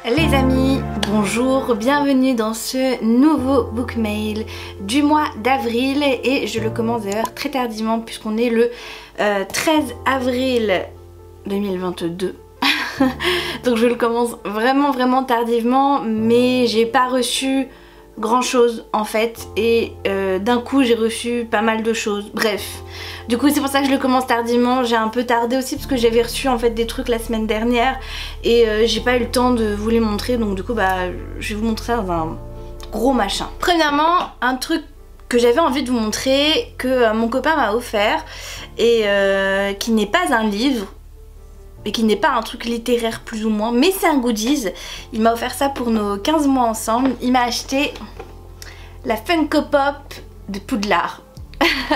Les amis, bonjour, bienvenue dans ce nouveau book mail du mois d'avril et je le commence d'ailleurs très tardivement puisqu'on est le 13 avril 2022. Donc je le commence vraiment tardivement, mais j'ai pas reçu grand chose en fait et d'un coup j'ai reçu pas mal de choses, bref. Du coup c'est pour ça que je le commence tardivement, j'ai un peu tardé aussi parce que j'avais reçu en fait des trucs la semaine dernière et j'ai pas eu le temps de vous les montrer, donc du coup bah je vais vous montrer ça dans un gros machin. Premièrement, un truc que j'avais envie de vous montrer, que mon copain m'a offert et qui n'est pas un livre et qui n'est pas un truc littéraire plus ou moins, mais c'est un goodies. Il m'a offert ça pour nos 15 mois ensemble. Il m'a acheté la Funko Pop de Poudlard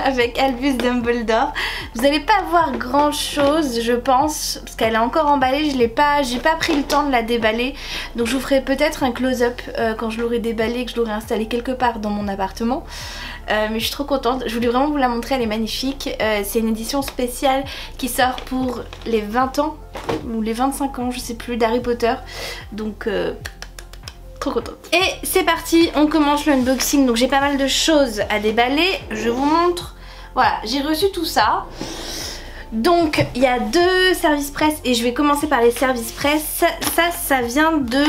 avec Albus Dumbledore. Vous n'allez pas voir grand chose je pense, parce qu'elle est encore emballée, j'ai pas pris le temps de la déballer, donc je vous ferai peut-être un close-up quand je l'aurai déballée, que je l'aurai installée quelque part dans mon appartement. Mais je suis trop contente, je voulais vraiment vous la montrer, elle est magnifique. C'est une édition spéciale qui sort pour les 20 ans ou les 25 ans, je sais plus, d'Harry Potter, donc trop contente. Et c'est parti, on commence le unboxing. Donc j'ai pas mal de choses à déballer, je vous montre. Voilà, j'ai reçu tout ça. Donc il y a deux services presse et je vais commencer par les services presse. Ça vient de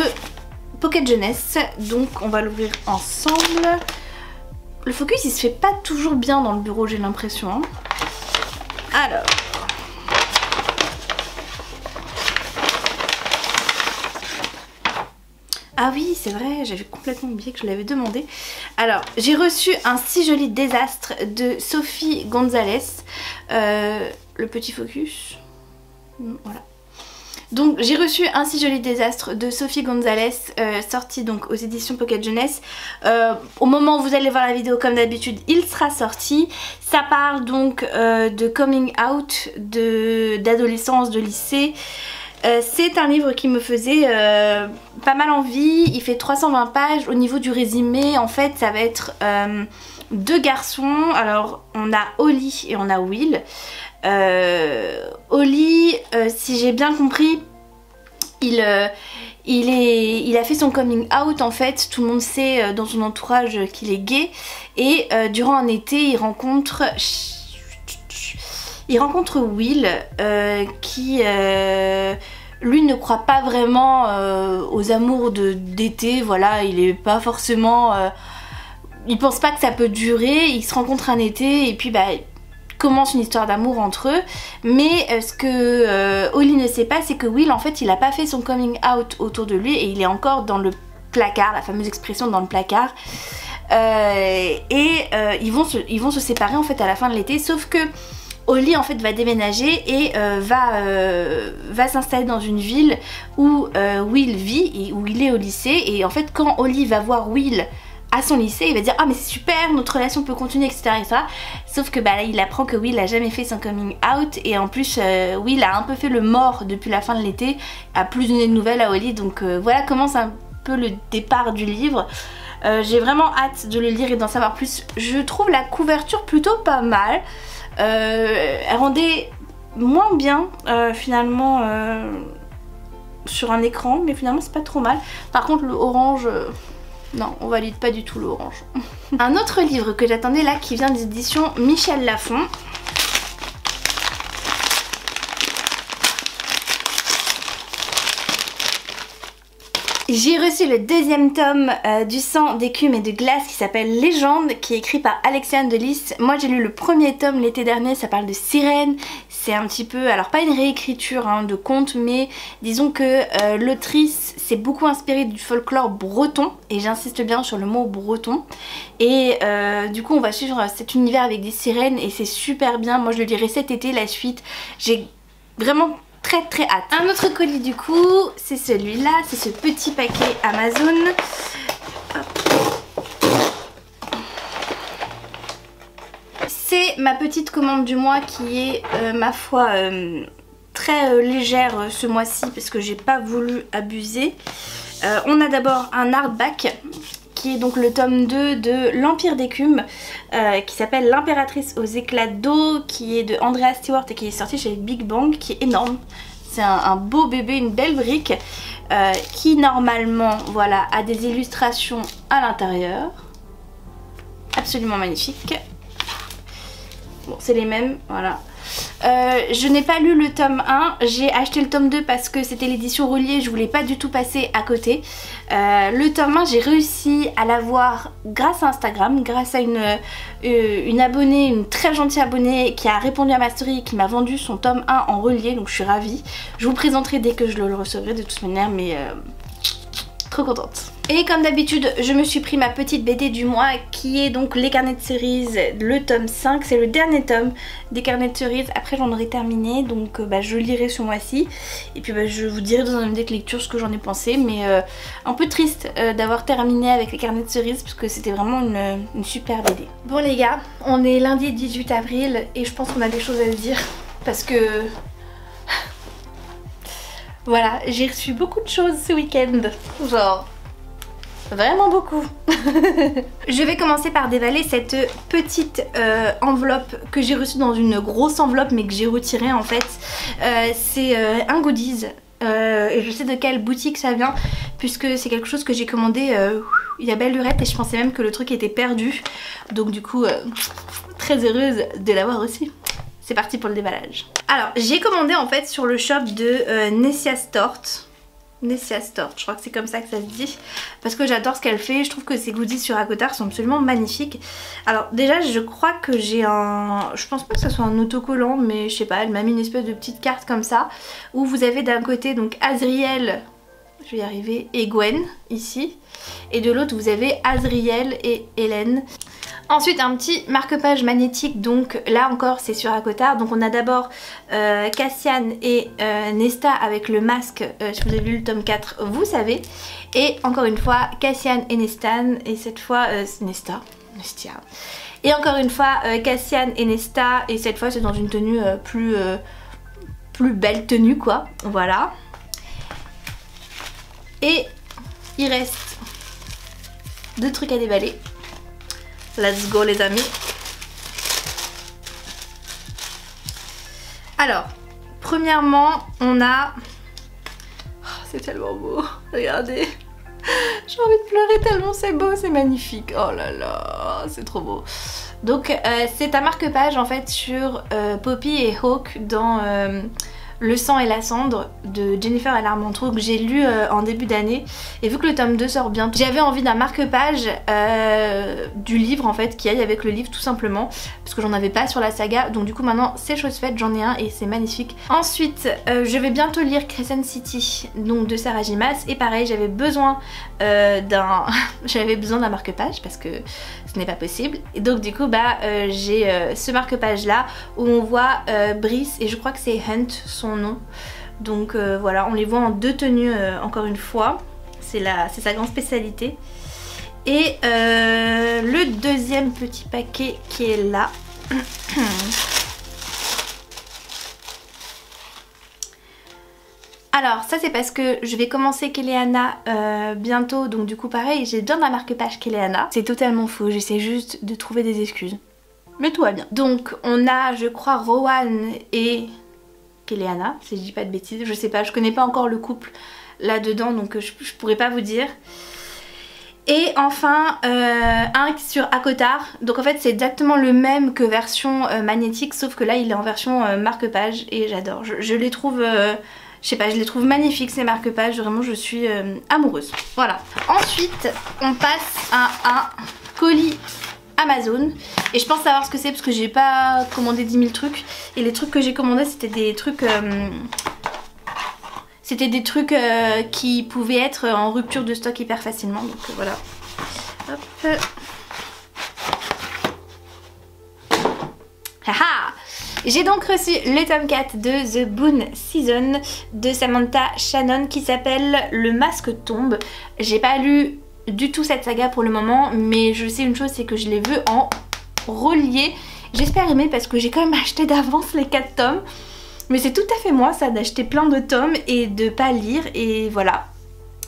Pocket Jeunesse, donc on va l'ouvrir ensemble. Le focus il se fait pas toujours bien dans le bureau, j'ai l'impression, hein. Alors, ah oui c'est vrai, j'avais complètement oublié que je l'avais demandé. Alors j'ai reçu un si joli désastre de Sophie Gonzalez, le petit focus, voilà. Donc j'ai reçu un si joli désastre de Sophie Gonzalez, sorti donc aux éditions Pocket Jeunesse. Au moment où vous allez voir la vidéo, comme d'habitude, il sera sorti. Ça parle donc de coming out, d'adolescence, de lycée. C'est un livre qui me faisait pas mal envie. Il fait 320 pages. Au niveau du résumé, en fait, ça va être deux garçons. Alors, on a Holly et on a Will. Holly, si j'ai bien compris, il a fait son coming out en fait. Tout le monde sait dans son entourage qu'il est gay. Et durant un été, il rencontre Will qui lui ne croit pas vraiment aux amours d'été, voilà, il est pas forcément il pense pas que ça peut durer. Ils se rencontrent un été et puis bah commence une histoire d'amour entre eux, mais ce que Holly ne sait pas, c'est que Will en fait il a pas fait son coming out autour de lui et il est encore dans le placard, la fameuse expression dans le placard. Ils vont se séparer en fait à la fin de l'été, sauf que Holly en fait va déménager et va s'installer dans une ville où Will vit et où il est au lycée. Et en fait quand Holly va voir Will à son lycée, il va dire ah mais c'est super, notre relation peut continuer, etc., etc. Sauf que bah là il apprend que Will a jamais fait son coming out et en plus Will a un peu fait le mort depuis la fin de l'été, a plus donné de nouvelles à Holly, donc voilà commence un peu le départ du livre. J'ai vraiment hâte de le lire et d'en savoir plus. Je trouve la couverture plutôt pas mal. Elle rendait moins bien finalement sur un écran, mais finalement c'est pas trop mal. Par contre le orange, non, on valide pas du tout le orange. Un autre livre que j'attendais là qui vient des éditions Michel Lafon. J'ai reçu le deuxième tome du sang, d'écume et de glace qui s'appelle Légende, qui est écrit par Alexiane Delis. Moi j'ai lu le premier tome l'été dernier, ça parle de sirènes. C'est un petit peu, alors pas une réécriture hein, de conte, mais disons que l'autrice s'est beaucoup inspirée du folklore breton, et j'insiste bien sur le mot breton. Et du coup on va suivre cet univers avec des sirènes et c'est super bien. Moi je le lirai cet été, la suite. J'ai vraiment très hâte. Un autre colis du coup, c'est celui-là, c'est ce petit paquet Amazon. C'est ma petite commande du mois qui est ma foi très légère ce mois-ci parce que j'ai pas voulu abuser. On a d'abord un hardback qui est donc le tome 2 de l'Empire d'écume, qui s'appelle L'impératrice aux éclats d'eau, qui est de Andrea Stewart et qui est sorti chez Big Bang, qui est énorme. C'est un beau bébé, une belle brique qui normalement voilà, a des illustrations à l'intérieur. Absolument magnifique. Bon, c'est les mêmes, voilà. Je n'ai pas lu le tome 1, j'ai acheté le tome 2 parce que c'était l'édition reliée, je voulais pas du tout passer à côté. Le tome 1, j'ai réussi à l'avoir grâce à Instagram, grâce à une abonnée, une très gentille abonnée qui a répondu à ma story et qui m'a vendu son tome 1 en relié, donc je suis ravie. Je vous le présenterai dès que je le recevrai de toute manière, mais trop contente. Et comme d'habitude, je me suis pris ma petite BD du mois qui est donc les carnets de cerises, le tome 5. C'est le dernier tome des carnets de cerises. Après j'en aurai terminé, donc je lirai ce mois-ci. Et puis je vous dirai dans un vidéo de lecture ce que j'en ai pensé. Mais un peu triste d'avoir terminé avec les carnets de cerises parce que c'était vraiment une super BD. Bon les gars, on est lundi 18 avril et je pense qu'on a des choses à se dire. Parce que... voilà, j'ai reçu beaucoup de choses ce week-end. Genre... vraiment beaucoup. Je vais commencer par dévaler cette petite enveloppe que j'ai reçue dans une grosse enveloppe mais que j'ai retirée en fait. C'est un goodies et je sais de quelle boutique ça vient puisque c'est quelque chose que j'ai commandé il y a belle lurette et je pensais même que le truc était perdu. Donc du coup très heureuse de l'avoir reçu. C'est parti pour le déballage. Alors j'ai commandé en fait sur le shop de Nessia Stort. Nessia Stort, je crois que c'est comme ça que ça se dit, parce que j'adore ce qu'elle fait. Je trouve que ses goodies sur Acotard sont absolument magnifiques. Alors déjà je crois que j'ai un... je pense pas que ce soit un autocollant, mais je sais pas, elle m'a mis une espèce de petite carte comme ça, où vous avez d'un côté donc Azriel, je vais y arriver, et Gwen ici, et de l'autre vous avez Azriel et Hélène. Ensuite un petit marque-page magnétique, donc là encore c'est sur Acotard. Donc on a d'abord Cassian et Nesta avec le masque, si vous avez lu le tome 4 vous savez. Et encore une fois Cassian et Nestan, et cette fois Nestia. Et encore une fois Cassian et Nesta, et cette fois c'est dans une tenue plus belle tenue quoi, voilà. Et il reste 2 trucs à déballer. Let's go les amis. Alors, premièrement, on a... oh, c'est tellement beau, regardez. J'ai envie de pleurer tellement c'est beau, c'est magnifique. Oh là là, c'est trop beau. Donc, c'est un marque-page en fait sur Poppy et Hawk dans... Le sang et la cendre de Jennifer Armentrout que j'ai lu en début d'année, et vu que le tome 2 sort bientôt, j'avais envie d'un marque-page du livre en fait qui aille avec le livre tout simplement, parce que j'en avais pas sur la saga, donc du coup maintenant c'est chose faite, j'en ai un et c'est magnifique. Ensuite je vais bientôt lire Crescent City donc de Sarah J. Maas, et pareil j'avais besoin d'un marque-page parce que ce n'est pas possible, et donc du coup j'ai ce marque-page là où on voit Brice et je crois que c'est Hunt son nom. Donc voilà, on les voit en 2 tenues encore une fois. C'est sa grande spécialité. Et le deuxième petit paquet qui est là. Alors ça c'est parce que je vais commencer Keleana bientôt, donc du coup pareil j'ai besoin d'un marque-page Keleana. C'est totalement faux, j'essaie juste de trouver des excuses. Mais tout va bien. Donc on a je crois Rowan et Keleana, si je dis pas de bêtises, je sais pas, je connais pas encore le couple là dedans donc je pourrais pas vous dire. Et enfin un sur Acotard, donc en fait c'est exactement le même que version magnétique, sauf que là il est en version marque-page et j'adore, je les trouve, je sais pas, je les trouve magnifiques ces marque-pages, vraiment je suis amoureuse. Voilà, ensuite on passe à un colis Amazon, et je pense savoir ce que c'est parce que j'ai pas commandé 10 000 trucs, et les trucs que j'ai commandés c'était des trucs qui pouvaient être en rupture de stock hyper facilement, donc voilà. Hop. Haha. J'ai donc reçu le tome 4 de The Boon Season de Samantha Shannon qui s'appelle Le Masque Tombe. J'ai pas lu du tout cette saga pour le moment, mais je sais une chose, c'est que je les veux en relié. J'espère aimer parce que j'ai quand même acheté d'avance les 4 tomes, mais c'est tout à fait moi ça d'acheter plein de tomes et de pas lire, et voilà.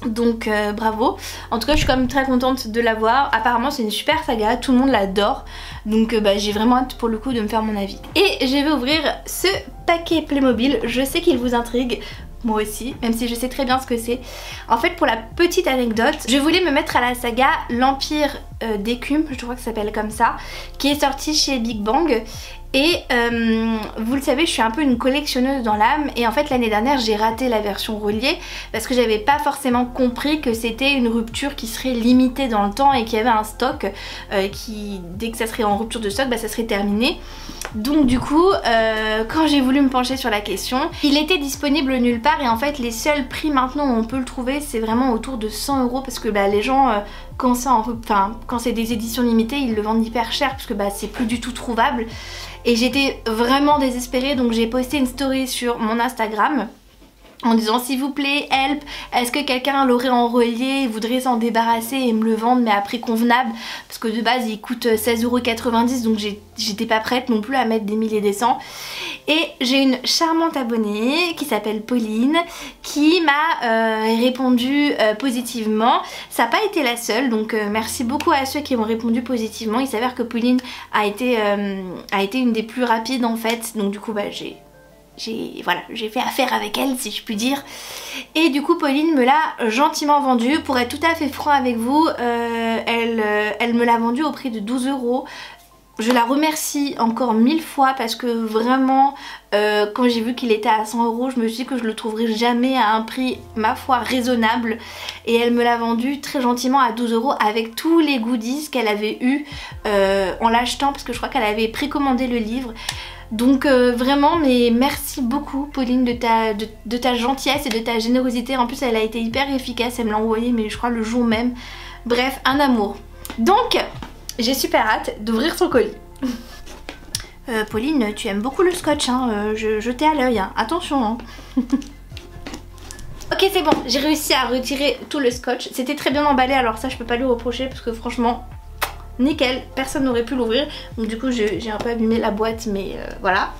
Donc bravo. En tout cas je suis quand même très contente de l'avoir. Apparemment c'est une super saga, tout le monde l'adore. Donc j'ai vraiment hâte pour le coup de me faire mon avis. Et je vais ouvrir ce paquet Playmobil. Je sais qu'il vous intrigue, moi aussi, même si je sais très bien ce que c'est. En fait, pour la petite anecdote, je voulais me mettre à la saga L'Empire d'Écume, je crois que ça s'appelle comme ça, qui est sortie chez Big Bang. Et vous le savez, je suis un peu une collectionneuse dans l'âme, et en fait l'année dernière j'ai raté la version reliée parce que j'avais pas forcément compris que c'était une rupture qui serait limitée dans le temps et qu'il y avait un stock qui, dès que ça serait en rupture de stock, ça serait terminé. Donc du coup quand j'ai voulu me pencher sur la question, il était disponible nulle part, et en fait les seuls prix maintenant où on peut le trouver c'est vraiment autour de 100 € parce que les gens quand c'est des éditions limitées ils le vendent hyper cher parce que c'est plus du tout trouvable. Et j'étais vraiment désespérée, donc j'ai posté une story sur mon Instagram en disant s'il vous plaît, help, est-ce que quelqu'un l'aurait en relié, voudrait s'en débarrasser et me le vendre mais à prix convenable, parce que de base il coûte 16,90 €, donc j'étais pas prête non plus à mettre des milliers et des cents. Et j'ai une charmante abonnée qui s'appelle Pauline qui m'a répondu positivement. Ça n'a pas été la seule, donc merci beaucoup à ceux qui m'ont répondu positivement. Il s'avère que Pauline a été une des plus rapides en fait, donc du coup j'ai fait affaire avec elle si je puis dire. Et du coup Pauline me l'a gentiment vendu. Pour être tout à fait franc avec vous, elle me l'a vendu au prix de 12 €. Je la remercie encore 1000 fois parce que vraiment quand j'ai vu qu'il était à 100 €, je me suis dit que je le trouverais jamais à un prix ma foi raisonnable, et elle me l'a vendu très gentiment à 12 € avec tous les goodies qu'elle avait eu en l'achetant, parce que je crois qu'elle avait précommandé le livre. Donc vraiment, mais merci beaucoup Pauline de ta gentillesse et de ta générosité. En plus elle a été hyper efficace, elle me l'a envoyé mais je crois le jour même. Bref, un amour. Donc j'ai super hâte d'ouvrir son colis. Pauline, tu aimes beaucoup le scotch, hein, je t'ai à l'œil, hein. Attention hein. Ok c'est bon, j'ai réussi à retirer tout le scotch. C'était très bien emballé, alors ça je peux pas lui reprocher parce que franchement nickel, personne n'aurait pu l'ouvrir. Donc du coup j'ai un peu abîmé la boîte, mais voilà.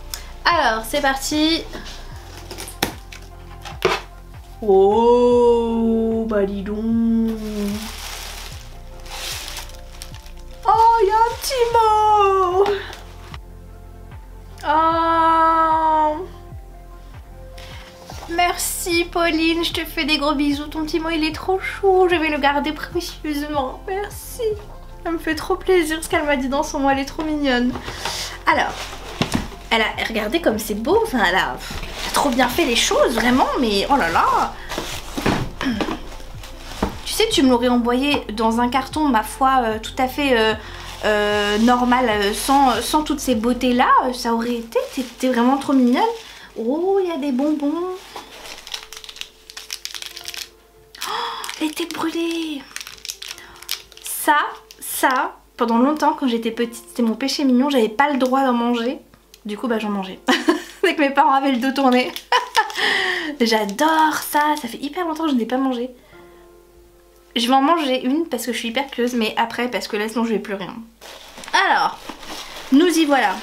Alors c'est parti. Oh bah dis donc. Oh il y a un petit mot. Oh merci Pauline, je te fais des gros bisous. Ton petit mot il est trop chou, je vais le garder précieusement. Merci. Ça me fait trop plaisir ce qu'elle m'a dit dans son mot, elle est trop mignonne. Alors, regardez comme c'est beau, enfin elle a trop bien fait les choses, vraiment, mais oh là là. Tu sais, tu me l'aurais envoyé dans un carton, ma foi, tout à fait normal, sans toutes ces beautés là, ça aurait été, t'es vraiment trop mignonne. Oh, il y a des bonbons. Oh, l'été brûlée. Ça, pendant longtemps quand j'étais petite, c'était mon péché mignon, j'avais pas le droit d'en manger. Du coup j'en mangeais. Dès que mes parents avaient le dos tourné. J'adore ça, ça fait hyper longtemps que je n'ai pas mangé. Je vais en manger une parce que je suis hyper curieuse, mais après parce que là sinon je vais plus rien. Alors, nous y voilà.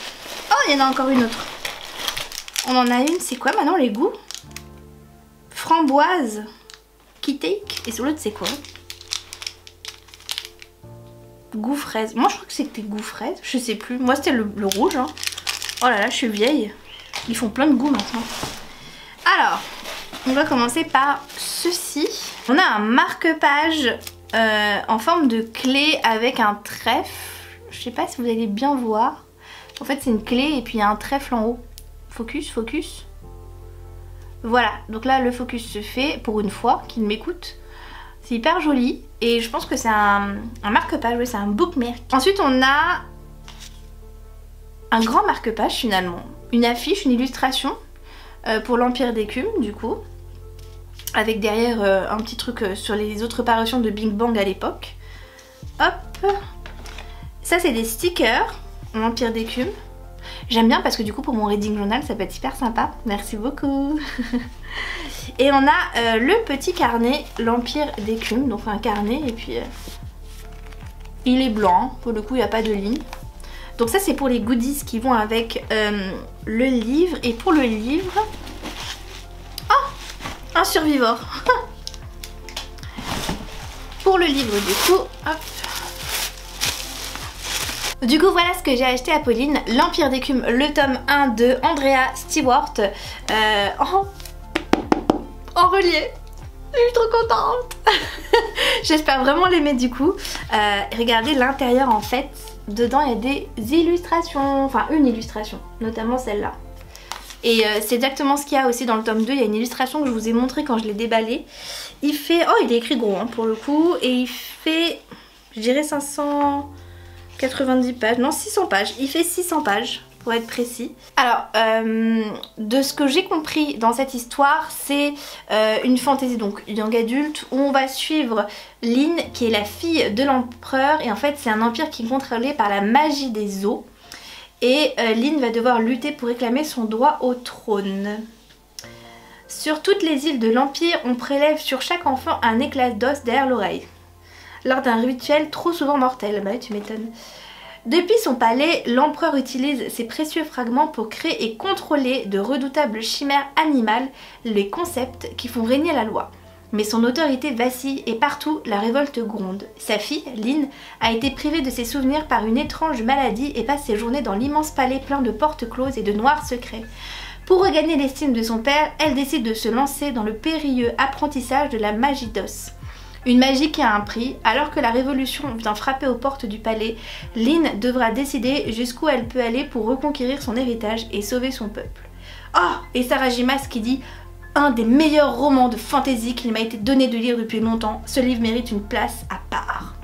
Oh, il y en a encore une autre. On en a une, c'est quoi maintenant les goûts? Framboise, Kitake, et sur l'autre c'est quoi? Goût fraise. Moi je crois que c'était goût fraise, je sais plus. Moi c'était le rouge hein. Oh là là, je suis vieille. Ils font plein de goûts maintenant. Alors, on va commencer par ceci. On a un marque-page en forme de clé avec un trèfle. Je sais pas si vous allez bien voir. En fait c'est une clé et puis il y a un trèfle en haut. Focus, focus. Voilà, donc là le focus se fait pour une fois qu'il m'écoute. C'est hyper joli et je pense que c'est un marque-page, oui, c'est un bookmark. Ensuite on a un grand marque-page finalement, une affiche, une illustration pour l'Empire d'Écume du coup, avec derrière un petit truc sur les autres parutions de Big Bang à l'époque. Hop, ça c'est des stickers, l'Empire d'Écume. J'aime bien parce que du coup pour mon reading journal ça peut être hyper sympa, merci beaucoup. Et on a le petit carnet, l'Empire d'Écume, donc un carnet et puis il est blanc, pour le coup il n'y a pas de ligne. Donc ça c'est pour les goodies qui vont avec le livre. Et pour le livre, oh, un survivor. pour le livre du coup, hop. Du coup voilà ce que j'ai acheté à Pauline, l'Empire d'écume, le tome 1 de Andrea Stewart en relié. Je suis trop contente. J'espère vraiment l'aimer du coup. Regardez l'intérieur en fait, dedans il y a des illustrations, enfin une illustration, notamment celle-là. Et c'est exactement ce qu'il y a aussi dans le tome 2, il y a une illustration que je vous ai montrée quand je l'ai déballé. Il fait, oh il est écrit gros hein, pour le coup, et il fait, je dirais 590 pages, non 600 pages, il fait 600 pages pour être précis. Alors, de ce que j'ai compris dans cette histoire, c'est une fantaisie, donc young adulte, où on va suivre Lynn qui est la fille de l'empereur, et en fait c'est un empire qui est contrôlé par la magie des eaux. Et Lynn va devoir lutter pour réclamer son droit au trône. Sur toutes les îles de l'Empire, on prélève sur chaque enfant un éclat d'os derrière l'oreille. Lors d'un rituel trop souvent mortel, bah tu m'étonnes. Depuis son palais, l'empereur utilise ces précieux fragments pour créer et contrôler de redoutables chimères animales, les concepts qui font régner la loi. Mais son autorité vacille et partout la révolte gronde. Sa fille, Lynn, a été privée de ses souvenirs par une étrange maladie et passe ses journées dans l'immense palais plein de portes closes et de noirs secrets. Pour regagner l'estime de son père, elle décide de se lancer dans le périlleux apprentissage de la magie d'os. Une magie qui a un prix, alors que la révolution vient frapper aux portes du palais, Lynn devra décider jusqu'où elle peut aller pour reconquérir son héritage et sauver son peuple. Oh, et Sarah J. Maas qui dit « Un des meilleurs romans de fantasy qu'il m'a été donné de lire depuis longtemps, ce livre mérite une place à part. »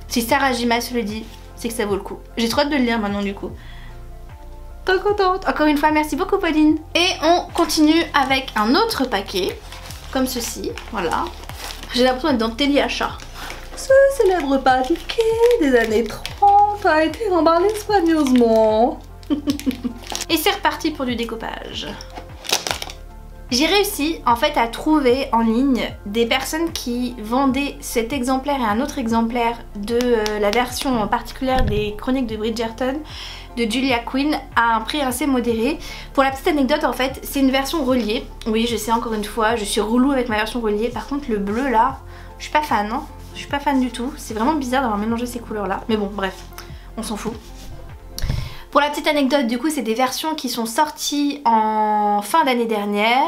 Si Sarah J. Maas le dit, c'est que ça vaut le coup. J'ai trop hâte de le lire maintenant du coup. Trop contente. Encore une fois, merci beaucoup Pauline. Et on continue avec un autre paquet, comme ceci, voilà. J'ai l'impression d'être dans Téléachat. Ce célèbre paquet des années 30 a été emballé soigneusement. Et c'est reparti pour du découpage. J'ai réussi en fait à trouver en ligne des personnes qui vendaient cet exemplaire et un autre exemplaire de la version particulière des Chroniques de Bridgerton de Julia Quinn à un prix assez modéré. Pour la petite anecdote en fait, c'est une version reliée. Oui je sais encore une fois, je suis relou avec ma version reliée. Par contre le bleu là, je suis pas fan hein. Je suis pas fan du tout. C'est vraiment bizarre d'avoir mélangé ces couleurs là. Mais bon bref, on s'en fout. Pour la petite anecdote du coup c'est des versions qui sont sorties en fin d'année dernière.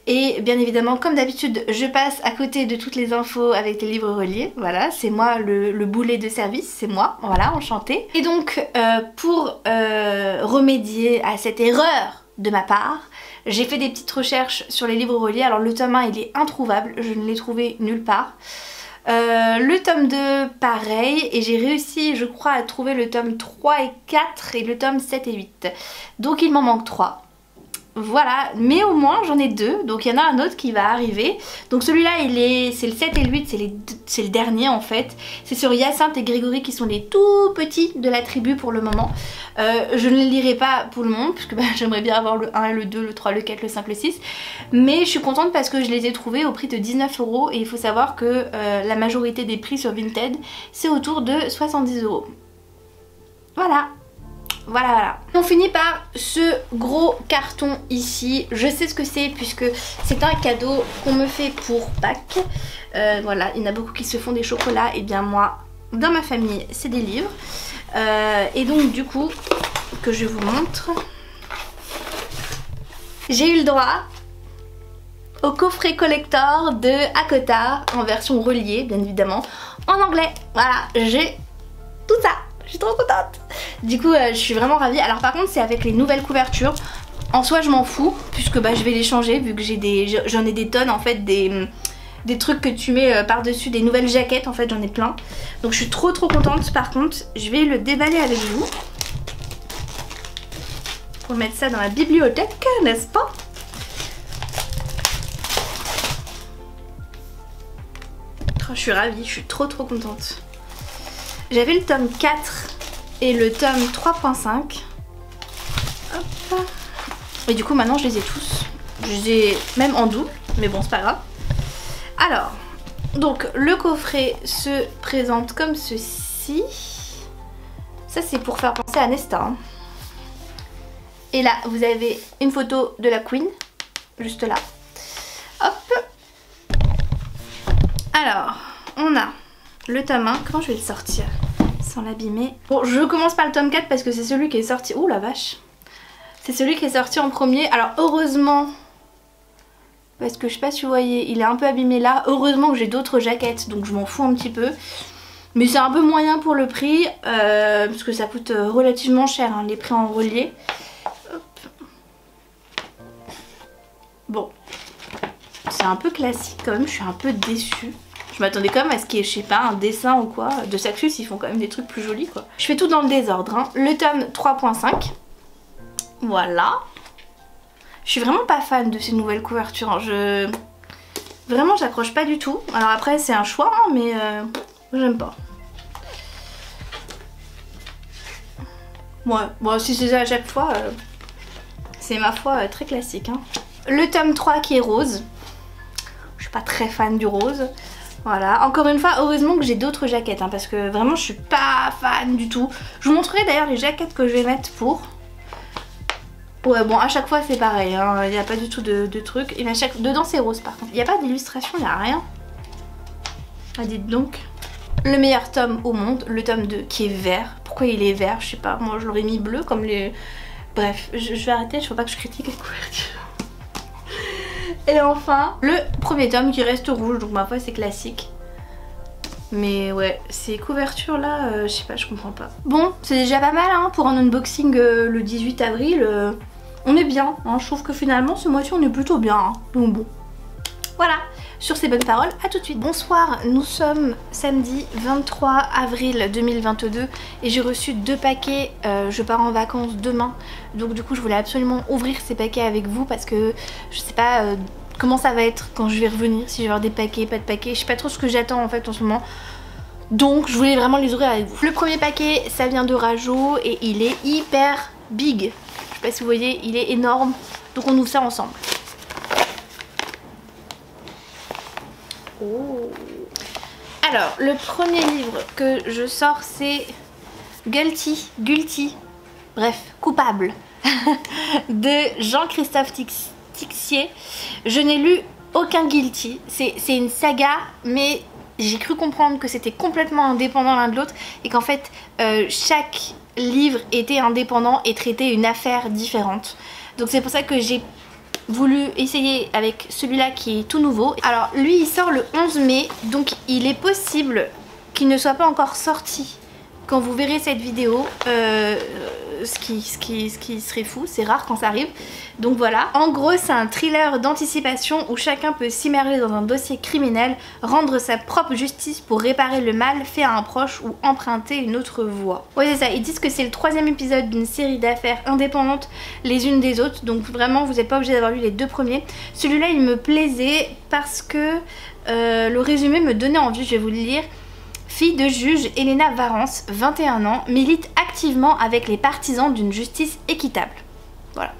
Et bien évidemment comme d'habitude je passe à côté de toutes les infos avec les livres reliés. Voilà, c'est moi le boulet de service, c'est moi, voilà, enchantée. Et donc pour remédier à cette erreur de ma part, j'ai fait des petites recherches sur les livres reliés. Alors le tome 1 il est introuvable, je ne l'ai trouvé nulle part. Le tome 2 pareil, et j'ai réussi je crois à trouver le tome 3 et 4 et le tome 7 et 8. Donc il m'en manque 3. Voilà, mais au moins j'en ai 2, donc il y en a un autre qui va arriver. Donc celui-là c'est le 7 et le 8, c'est le dernier en fait. C'est sur Hyacinthe et Grégory qui sont les tout petits de la tribu pour le moment. Je ne les lirai pas pour le moment, puisque j'aimerais bien avoir le 1 et le 2, le 3, le 4, le 5, le 6. Mais je suis contente parce que je les ai trouvés au prix de 19 € et il faut savoir que la majorité des prix sur Vinted c'est autour de 70 €. Voilà. Voilà. On finit par ce gros carton ici. Je sais ce que c'est puisque c'est un cadeau qu'on me fait pour Pâques. Voilà, il y en a beaucoup qui se font des chocolats. Et bien moi, dans ma famille, c'est des livres. Et donc du coup, que je vous montre, j'ai eu le droit au coffret collector de Hakotar en version reliée, bien évidemment, en anglais. Voilà, j'ai tout ça. Je suis trop contente. Du coup je suis vraiment ravie. Alors par contre c'est avec les nouvelles couvertures. En soi je m'en fous puisque je vais les changer vu que j'en ai des tonnes en fait, des trucs que tu mets par dessus, des nouvelles jaquettes en fait, j'en ai plein. Donc je suis trop contente. Par contre je vais le déballer avec vous pour mettre ça dans la bibliothèque, n'est-ce pas? Oh, je suis ravie, je suis trop contente. J'avais le tome 4 et le tome 3.5. Hop. Et du coup maintenant je les ai tous. Je les ai même en double, mais bon c'est pas grave. Alors, donc le coffret se présente comme ceci. Ça c'est pour faire penser à Nesta. Hein. Et là vous avez une photo de la Queen, juste là. Hop. Alors, on a le tome 1. Comment je vais le sortir sans l'abîmer? Bon, je commence par le tome 4 parce que c'est celui qui est sorti... Ouh la vache! C'est celui qui est sorti en premier. Alors heureusement, parce que je sais pas si vous voyez, il est un peu abîmé là. Heureusement que j'ai d'autres jaquettes, donc je m'en fous un petit peu. Mais c'est un peu moyen pour le prix, parce que ça coûte relativement cher, hein, les prix en relié. Hop. Bon, c'est un peu classique quand même, je suis un peu déçue. Je m'attendais quand même à ce qu'il y ait, je sais pas, un dessin ou quoi. De Saxus, ils font quand même des trucs plus jolis quoi. Je fais tout dans le désordre, hein. Le tome 3.5. Voilà. Je suis vraiment pas fan de ces nouvelles couvertures, hein. Vraiment, j'accroche pas du tout. Alors après, c'est un choix, hein, mais j'aime pas. Ouais, bon, si c'est ça à chaque fois, c'est ma foi très classique, hein. Le tome 3 qui est rose. Je suis pas très fan du rose. Voilà, encore une fois, heureusement que j'ai d'autres jaquettes, hein, parce que vraiment je suis pas fan du tout. Je vous montrerai d'ailleurs les jaquettes que je vais mettre pour. Ouais, bon, à chaque fois c'est pareil, hein, il n'y a pas du tout de truc. Et dedans c'est rose par contre. Il n'y a pas d'illustration, il n'y a rien. Ah, dites donc. Le meilleur tome au monde, le tome 2 qui est vert. Pourquoi il est vert? Je sais pas, moi je l'aurais mis bleu comme les... Bref, je vais arrêter, il ne faut pas que je critique les couvertures. Et enfin, le premier tome qui reste rouge, donc ma foi c'est classique. Mais ouais, ces couvertures là, je sais pas, je comprends pas. Bon, c'est déjà pas mal hein, pour un unboxing le 18 avril. On est bien, hein, je trouve que finalement ce mois-ci on est plutôt bien. Hein, donc bon, voilà. Sur ces bonnes paroles, à tout de suite. Bonsoir, nous sommes samedi 23 avril 2022 et j'ai reçu 2 paquets. Je pars en vacances demain, donc du coup je voulais absolument ouvrir ces paquets avec vous parce que je sais pas comment ça va être quand je vais revenir, si je vais avoir des paquets, pas de paquets. Je sais pas trop ce que j'attends en fait en ce moment. Donc je voulais vraiment les ouvrir avec vous. Le premier paquet, ça vient de Rajo et il est hyper big. Je sais pas si vous voyez, il est énorme. Donc on ouvre ça ensemble. Oh. Alors, le premier livre que je sors, c'est Guilty, bref, Coupable, de Jean-Christophe Tixier. Je n'ai lu aucun Guilty, c'est une saga, mais j'ai cru comprendre que c'était complètement indépendant l'un de l'autre et qu'en fait, chaque livre était indépendant et traitait une affaire différente. Donc c'est pour ça que j'ai voulu essayer avec celui-là qui est tout nouveau. Alors lui il sort le 11 mai, donc il est possible qu'il ne soit pas encore sorti quand vous verrez cette vidéo, ce qui serait fou, c'est rare quand ça arrive. Donc voilà, en gros c'est un thriller d'anticipation où chacun peut s'immerger dans un dossier criminel, rendre sa propre justice pour réparer le mal fait à un proche ou emprunter une autre voie. Ouais c'est ça, ils disent que c'est le 3e épisode d'une série d'affaires indépendantes les unes des autres, donc vraiment vous n'êtes pas obligé d'avoir lu les 2 premiers. Celui-là il me plaisait parce que le résumé me donnait envie, je vais vous le lire. Fille de juge, Elena Varence, 21 ans, milite activement avec les partisans d'une justice équitable. Voilà.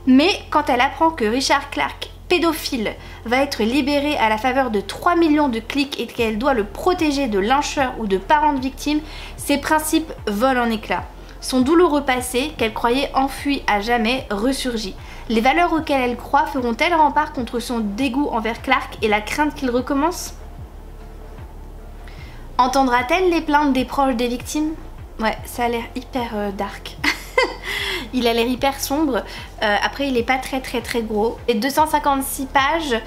Mais quand elle apprend que Richard Clark, pédophile, va être libéré à la faveur de 3 millions de clics et qu'elle doit le protéger de lyncheurs ou de parents de victimes, ses principes volent en éclats. Son douloureux passé, qu'elle croyait enfui à jamais, ressurgit. Les valeurs auxquelles elle croit feront-elles rempart contre son dégoût envers Clark et la crainte qu'il recommence ? Entendra-t-elle les plaintes des proches des victimes? Ouais, ça a l'air hyper dark. Il a l'air hyper sombre. Après, il est pas très gros. Et 256 pages.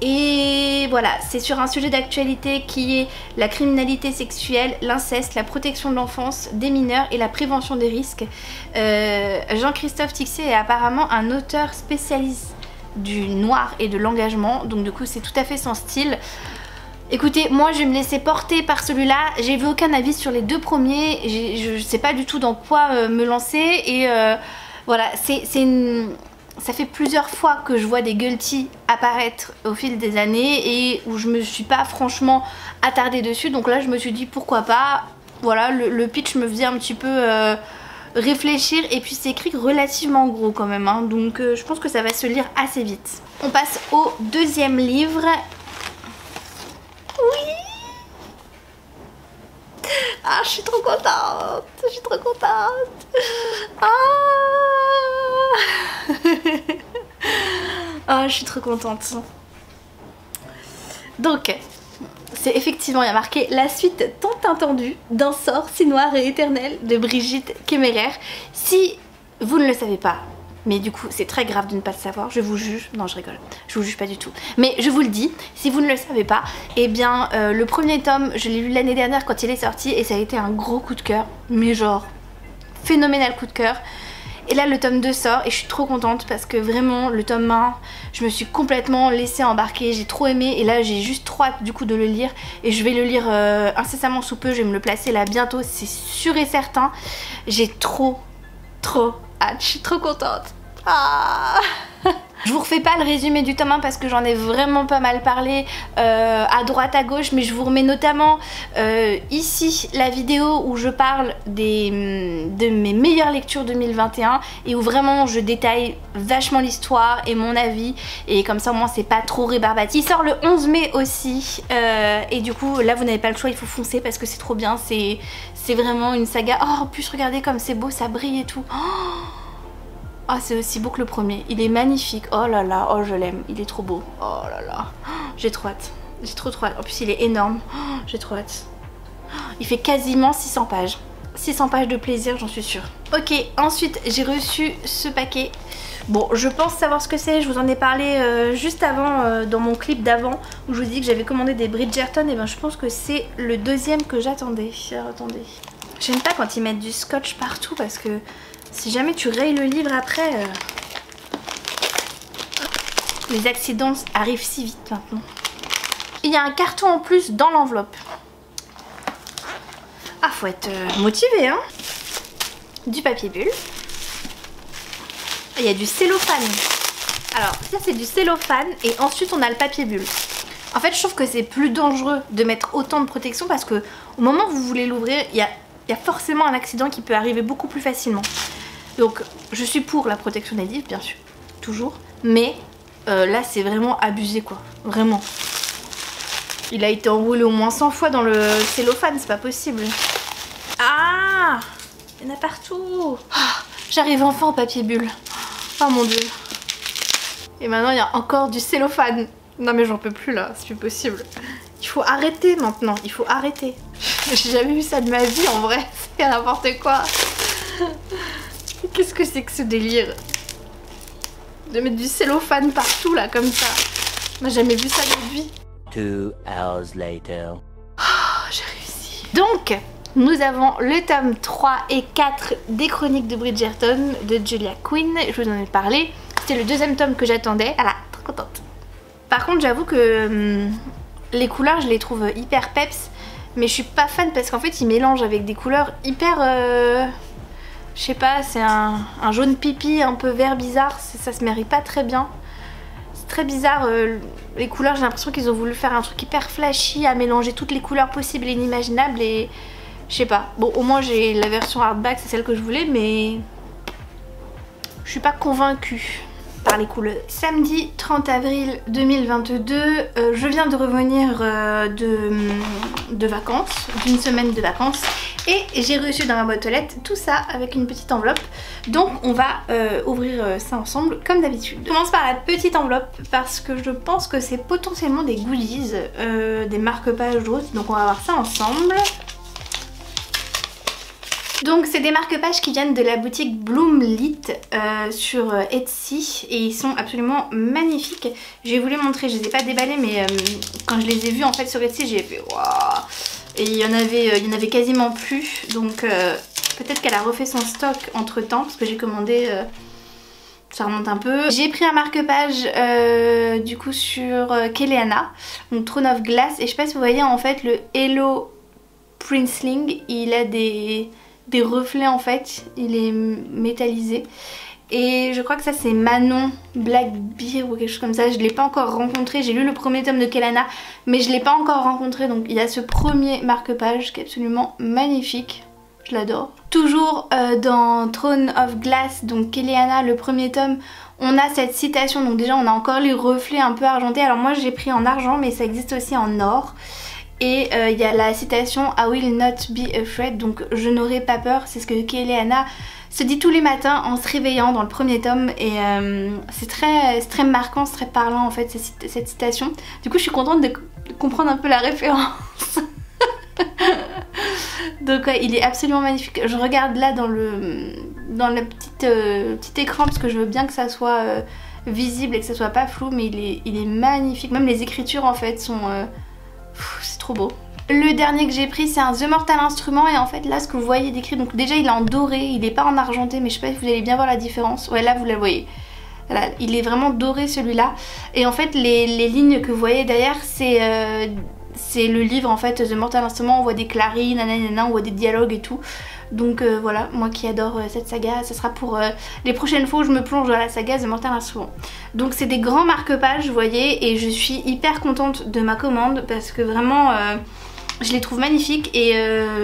Et voilà, c'est sur un sujet d'actualité qui est la criminalité sexuelle, l'inceste, la protection de l'enfance, des mineurs et la prévention des risques. Jean-Christophe Tixier est apparemment un auteur spécialiste du noir et de l'engagement. Donc du coup, c'est tout à fait son style. Écoutez, moi je vais me laisser porter par celui-là, j'ai vu aucun avis sur les 2 premiers, je sais pas du tout dans quoi me lancer et voilà, ça fait plusieurs fois que je vois des Guilty apparaître au fil des années et où je me suis pas franchement attardée dessus, donc là je me suis dit pourquoi pas, voilà, le pitch me faisait un petit peu réfléchir et puis c'est écrit relativement gros quand même, hein, donc je pense que ça va se lire assez vite. On passe au 2e livre. Oui. Ah, je suis trop contente. Je suis trop contente. Ah. Ah, je suis trop contente. Donc, c'est effectivement, il y a marqué la suite tant attendue d'un sort si noir et éternel de Brigitte Kéméraire. Si vous ne le savez pas, mais du coup c'est très grave de ne pas le savoir, je vous juge, non je rigole, je vous juge pas du tout, mais je vous le dis, si vous ne le savez pas, eh bien le premier tome, je l'ai lu l'année dernière quand il est sorti et ça a été un gros coup de cœur, mais genre phénoménal coup de cœur. Et là le tome 2 sort et je suis trop contente parce que vraiment le tome 1 je me suis complètement laissée embarquer, j'ai trop aimé et là j'ai juste trop hâte du coup de le lire et je vais le lire incessamment sous peu, je vais me le placer là bientôt, c'est sûr et certain. J'ai trop hâte, je suis trop contente. Ah je vous refais pas le résumé du tome 1 parce que j'en ai vraiment pas mal parlé à droite à gauche, mais je vous remets notamment ici la vidéo où je parle de mes meilleures lectures 2021 et où vraiment je détaille vachement l'histoire et mon avis et comme ça au moins c'est pas trop rébarbatif. Il sort le 11 mai aussi et du coup là vous n'avez pas le choix, il faut foncer parce que c'est trop bien, c'est vraiment une saga. Oh en plus regardez comme c'est beau, ça brille et tout. Ah c'est aussi beau que le premier, il est magnifique, oh là là, oh je l'aime, il est trop beau, oh là là, j'ai trop hâte, j'ai trop hâte, en plus il est énorme, j'ai trop hâte. Il fait quasiment 600 pages, 600 pages de plaisir j'en suis sûre. Ok, ensuite j'ai reçu ce paquet, bon je pense savoir ce que c'est, je vous en ai parlé juste avant dans mon clip d'avant où je vous dis que j'avais commandé des Bridgerton et ben je pense que c'est le deuxième que j'attendais. Attendez, j'aime pas quand ils mettent du scotch partout parce que si jamais tu rayes le livre après, les accidents arrivent si vite maintenant. Il y a un carton en plus dans l'enveloppe. Ah, faut être motivé, hein. Du papier bulle. Il y a du cellophane. Alors, ça c'est du cellophane et ensuite on a le papier bulle. En fait, je trouve que c'est plus dangereux de mettre autant de protection parce que au moment où vous voulez l'ouvrir, il y a forcément un accident qui peut arriver beaucoup plus facilement. Donc je suis pour la protection des livres bien sûr, toujours, mais là c'est vraiment abusé quoi, vraiment. Il a été enroulé au moins 100 fois dans le cellophane, c'est pas possible. Ah, il y en a partout. Oh, j'arrive enfin au papier bulle. Oh mon dieu. Et maintenant il y a encore du cellophane. Non mais j'en peux plus là, c'est plus possible. Il faut arrêter maintenant, il faut arrêter. J'ai jamais vu ça de ma vie en vrai, c'est n'importe quoi. Qu'est-ce que c'est que ce délire de mettre du cellophane partout là comme ça? On n'a jamais vu ça de notre vie. 2 hours later. Oh, j'ai réussi. Donc, nous avons le tome 3 et 4 des Chroniques de Bridgerton de Julia Quinn. Je vous en ai parlé. C'était le deuxième tome que j'attendais. Voilà, trop contente. Par contre, j'avoue que les couleurs, je les trouve hyper peps. Mais je suis pas fan parce qu'en fait, ils mélangent avec des couleurs hyper... je sais pas, c'est un jaune pipi un peu vert bizarre, ça se marie pas très bien. C'est très bizarre, les couleurs, j'ai l'impression qu'ils ont voulu faire un truc hyper flashy, à mélanger toutes les couleurs possibles et inimaginables et je sais pas. Bon, au moins j'ai la version hardback, c'est celle que je voulais, mais je suis pas convaincue par les couleurs. Samedi 30 avril 2022, je viens de revenir de vacances, d'une semaine de vacances. Et j'ai reçu dans ma boîte aux lettres tout ça avec une petite enveloppe. Donc on va ouvrir ça ensemble comme d'habitude. Je commence par la petite enveloppe parce que je pense que c'est potentiellement des goodies, des marque-pages d'autres. Donc on va voir ça ensemble. Donc c'est des marque-pages qui viennent de la boutique Bloomlit sur Etsy et ils sont absolument magnifiques. Je vais vous les montrer, je les ai pas déballés mais quand je les ai vus en fait sur Etsy j'ai fait waouh. Et il y en avait quasiment plus, donc peut-être qu'elle a refait son stock entre temps parce que j'ai commandé, ça remonte un peu. J'ai pris un marque-page du coup sur Keleana, donc Throne of Glass, et je sais pas si vous voyez en fait le Hello Princeling, il a des reflets en fait, il est métallisé. Et je crois que ça c'est Manon Blackbeard ou quelque chose comme ça, je ne l'ai pas encore rencontré, j'ai lu le premier tome de Keleana mais je ne l'ai pas encore rencontré, donc il y a ce premier marque-page qui est absolument magnifique, je l'adore. Toujours dans Throne of Glass, donc Keleana, le premier tome, on a cette citation, donc déjà on a encore les reflets un peu argentés, alors moi j'ai pris en argent mais ça existe aussi en or. Et il y a la citation I will not be afraid, donc je n'aurai pas peur, c'est ce que Keleana se dit tous les matins en se réveillant dans le premier tome et c'est très marquant, c'est très parlant en fait cette citation. Du coup je suis contente de comprendre un peu la référence. Donc ouais, il est absolument magnifique. Je regarde là dans le petit écran parce que je veux bien que ça soit visible et que ça soit pas flou, mais il est magnifique. Même les écritures en fait sont... c'est trop beau. Le dernier que j'ai pris c'est un The Mortal Instrument et en fait là ce que vous voyez décrit, donc déjà il est en doré, il est pas en argenté mais je sais pas si vous allez bien voir la différence. Ouais là vous la voyez. Voilà, il est vraiment doré celui-là. Et en fait les lignes que vous voyez derrière c'est le livre en fait The Mortal Instrument, on voit des clarines, nanana, on voit des dialogues et tout. Donc voilà, moi qui adore cette saga, ça sera pour les prochaines fois où je me plonge dans la saga The Mortal Instrument. Donc c'est des grands marque-pages, vous voyez, et je suis hyper contente de ma commande parce que vraiment je les trouve magnifiques et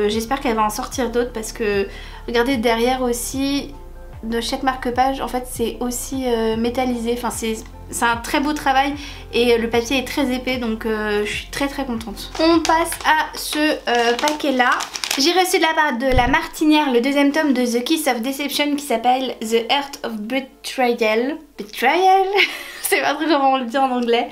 j'espère qu'elle va en sortir d'autres parce que regardez derrière aussi de chaque marque-page en fait c'est aussi métallisé, enfin c'est un très beau travail et le papier est très épais donc je suis très contente. On passe à ce paquet là. J'ai reçu de la part de La Martinière le deuxième tome de The Kiss of Deception qui s'appelle The Art of Betrayal. Betrayal c'est pas très comment le dire en anglais.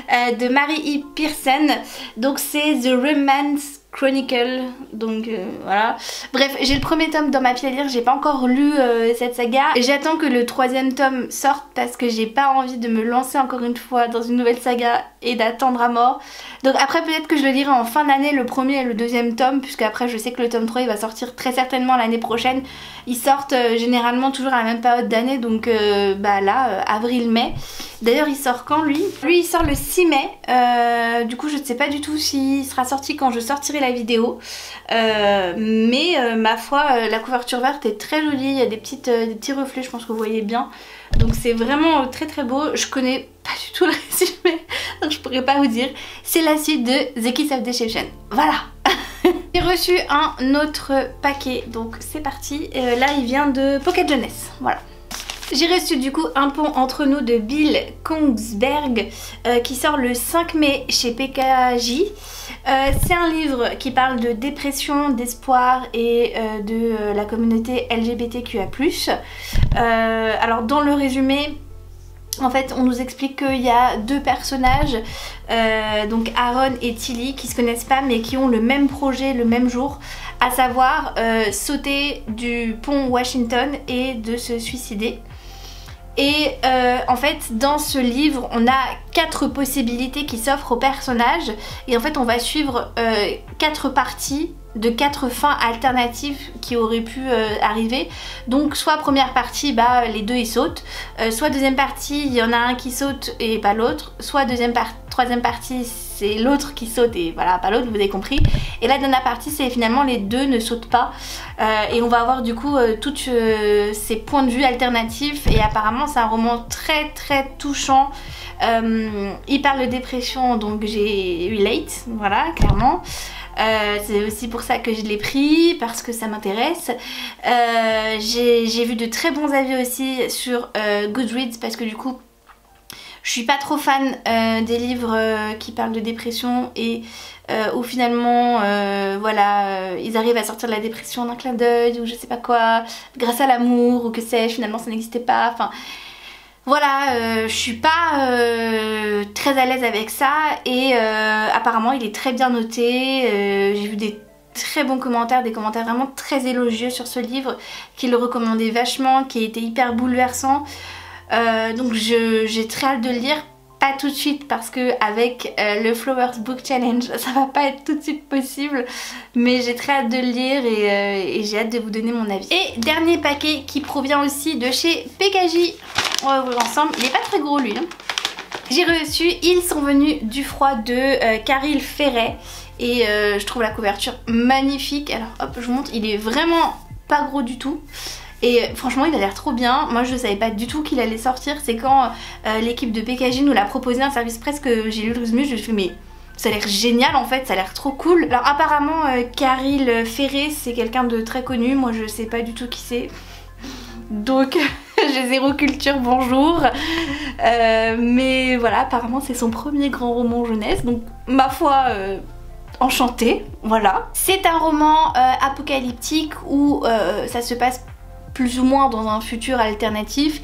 De Mary E. Pearson. Donc c'est The Romance Chronicle, donc voilà. Bref, j'ai le premier tome dans ma pile à lire, j'ai pas encore lu cette saga. J'attends que le troisième tome sorte parce que j'ai pas envie de me lancer encore une fois dans une nouvelle saga et d'attendre à mort. Donc après peut-être que je le lirai en fin d'année, le premier et le deuxième tome, puisque après je sais que le tome 3 il va sortir très certainement l'année prochaine. Ils sortent généralement toujours à la même période d'année, donc bah là, avril-mai. D'ailleurs il sort quand lui? Lui il sort le 6 mai, du coup je ne sais pas du tout s'il sera sorti quand je sortirai la vidéo. Mais ma foi, la couverture verte est très jolie, il y a des petits reflets, je pense que vous voyez bien. Donc c'est vraiment très beau. Je connais pas du tout le résumé, donc je pourrais pas vous dire. C'est la suite de The Kiss of Deception. Voilà. J'ai reçu un autre paquet, donc c'est parti. Là il vient de Pocket Jeunesse, voilà. J'ai reçu du coup Un pont entre nous de Bill Kongsberg qui sort le 5 mai chez PKJ. C'est un livre qui parle de dépression, d'espoir et de la communauté LGBTQIA+. Alors dans le résumé, en fait on nous explique qu'il y a deux personnages, donc Aaron et Tilly, qui se connaissent pas mais qui ont le même projet le même jour, à savoir sauter du pont Washington et de se suicider. Et en fait dans ce livre on a 4 possibilités qui s'offrent aux personnages et en fait on va suivre 4 parties de 4 fins alternatives qui auraient pu arriver. Donc soit première partie, bah les deux ils sautent, soit deuxième partie il y en a un qui saute et pas l'autre, soit troisième partie c'est l'autre qui saute et voilà pas l'autre, vous avez compris. Et la dernière partie c'est finalement les deux ne sautent pas et on va avoir du coup tous ces points de vue alternatifs et apparemment c'est un roman très touchant. Il parle de dépression donc j'ai relate, voilà clairement. C'est aussi pour ça que je l'ai pris, parce que ça m'intéresse. J'ai vu de très bons avis aussi sur Goodreads parce que du coup je suis pas trop fan des livres qui parlent de dépression et où finalement voilà ils arrivent à sortir de la dépression d'un clin d'œil ou je sais pas quoi grâce à l'amour ou que sais-je, finalement ça n'existait pas, enfin voilà, je suis pas très à l'aise avec ça et apparemment il est très bien noté. J'ai vu des très bons commentaires, des commentaires vraiment très élogieux sur ce livre qui le recommandait vachement, qui était hyper bouleversant. Donc j'ai très hâte de le lire. Pas tout de suite parce que avec le Flowers Book Challenge ça va pas être tout de suite possible, mais j'ai très hâte de le lire et j'ai hâte de vous donner mon avis. Et dernier paquet qui provient aussi de chez PKJ, on va ouvrir ensemble, il est pas très gros lui hein. J'ai reçu Ils sont venus du froid de Caril Ferret et je trouve la couverture magnifique. Alors hop je vous montre, il est vraiment pas gros du tout. Et franchement il a l'air trop bien. Moi je savais pas du tout qu'il allait sortir. C'est quand l'équipe de PKJ nous l'a proposé un service presse que j'ai lu le résumé. Je me suis fait mais ça a l'air génial en fait, ça a l'air trop cool. Alors apparemment Caril Ferret c'est quelqu'un de très connu. Moi je sais pas du tout qui c'est. Donc j'ai zéro culture, bonjour. Mais voilà, apparemment c'est son premier grand roman jeunesse. Donc ma foi enchantée, voilà. C'est un roman apocalyptique où ça se passe plus ou moins dans un futur alternatif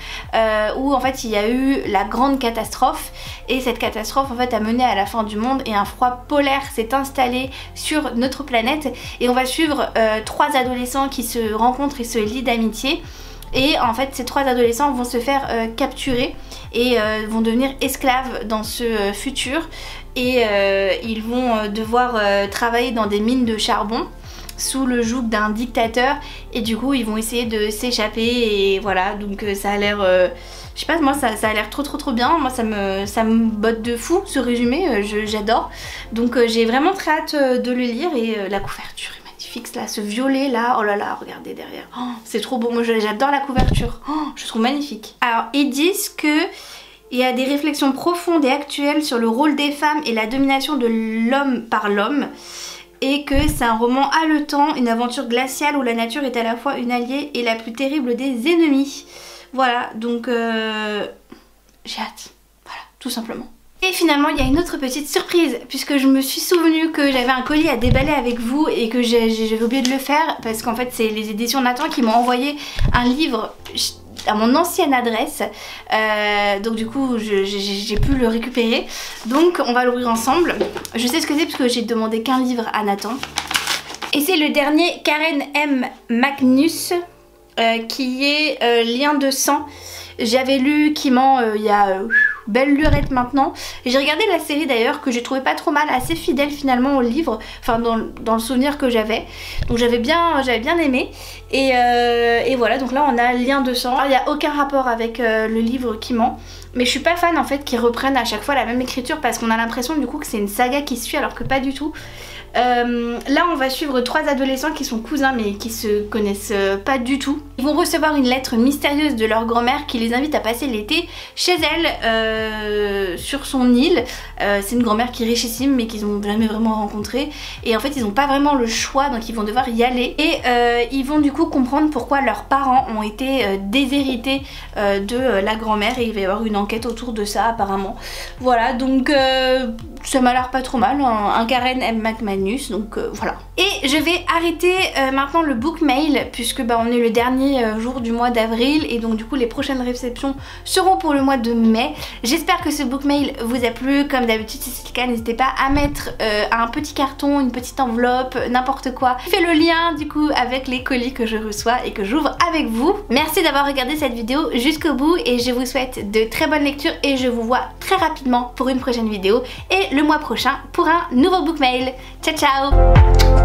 où en fait il y a eu la grande catastrophe, et cette catastrophe en fait a mené à la fin du monde et un froid polaire s'est installé sur notre planète, et on va suivre 3 adolescents qui se rencontrent et se lient d'amitié. Et en fait ces 3 adolescents vont se faire capturer et vont devenir esclaves dans ce futur, et ils vont devoir travailler dans des mines de charbon sous le joug d'un dictateur, et du coup ils vont essayer de s'échapper, et voilà. Donc ça a l'air je sais pas, moi ça a l'air trop bien. Moi ça me botte de fou ce résumé, j'adore. Donc j'ai vraiment très hâte de le lire, et la couverture est magnifique là, ce violet là, oh là là, regardez derrière, oh, c'est trop beau. Moi j'adore la couverture, oh, je trouve magnifique. Alors ils disent que il y a des réflexions profondes et actuelles sur le rôle des femmes et la domination de l'homme par l'homme, et que c'est un roman haletant, une aventure glaciale où la nature est à la fois une alliée et la plus terrible des ennemis. Voilà, donc j'ai hâte, voilà, tout simplement. Et finalement il y a une autre petite surprise, puisque je me suis souvenu que j'avais un colis à déballer avec vous et que j'avais oublié de le faire, parce qu'en fait c'est les éditions Nathan qui m'ont envoyé un livre à mon ancienne adresse, donc du coup j'ai pu le récupérer, donc on va l'ouvrir ensemble. Je sais ce que c'est parce que j'ai demandé qu'un livre à Nathan, et c'est le dernier Karen M. Magnus qui est Lien de sang. J'avais lu Kiman il y a belle lurette maintenant, et j'ai regardé la série d'ailleurs que j'ai trouvé pas trop mal, assez fidèle finalement au livre, enfin dans le souvenir que j'avais, donc j'avais bien aimé, et voilà. Donc là on a Lien de sang. Il n'y a aucun rapport avec le livre Kiman, mais je suis pas fan en fait qu'ils reprennent à chaque fois la même écriture, parce qu'on a l'impression du coup que c'est une saga qui suit alors que pas du tout. Là on va suivre 3 adolescents qui sont cousins mais qui se connaissent pas du tout. Ils vont recevoir une lettre mystérieuse de leur grand-mère qui les invite à passer l'été chez elle sur son île. C'est une grand-mère qui est richissime mais qu'ils n'ont jamais vraiment rencontrée, et en fait ils n'ont pas vraiment le choix, donc ils vont devoir y aller, et ils vont du coup comprendre pourquoi leurs parents ont été déshérités de la grand-mère, et il va y avoir une enquête autour de ça apparemment. Voilà, donc ça m'a l'air pas trop mal, un Karen M. Magnus, donc voilà. Et je vais arrêter maintenant le book mail, puisque on est le dernier jour du mois d'avril, et donc du coup les prochaines réceptions seront pour le mois de mai. J'espère que ce book mail vous a plu. Comme d'habitude si c'est le cas, n'hésitez pas à mettre un petit carton, une petite enveloppe, n'importe quoi. Je fais le lien du coup avec les colis que je reçois et que j'ouvre avec vous. Merci d'avoir regardé cette vidéo jusqu'au bout, et je vous souhaite de très bonnes lectures, et je vous vois très rapidement pour une prochaine vidéo, et le mois prochain pour un nouveau book mail. Ciao ciao.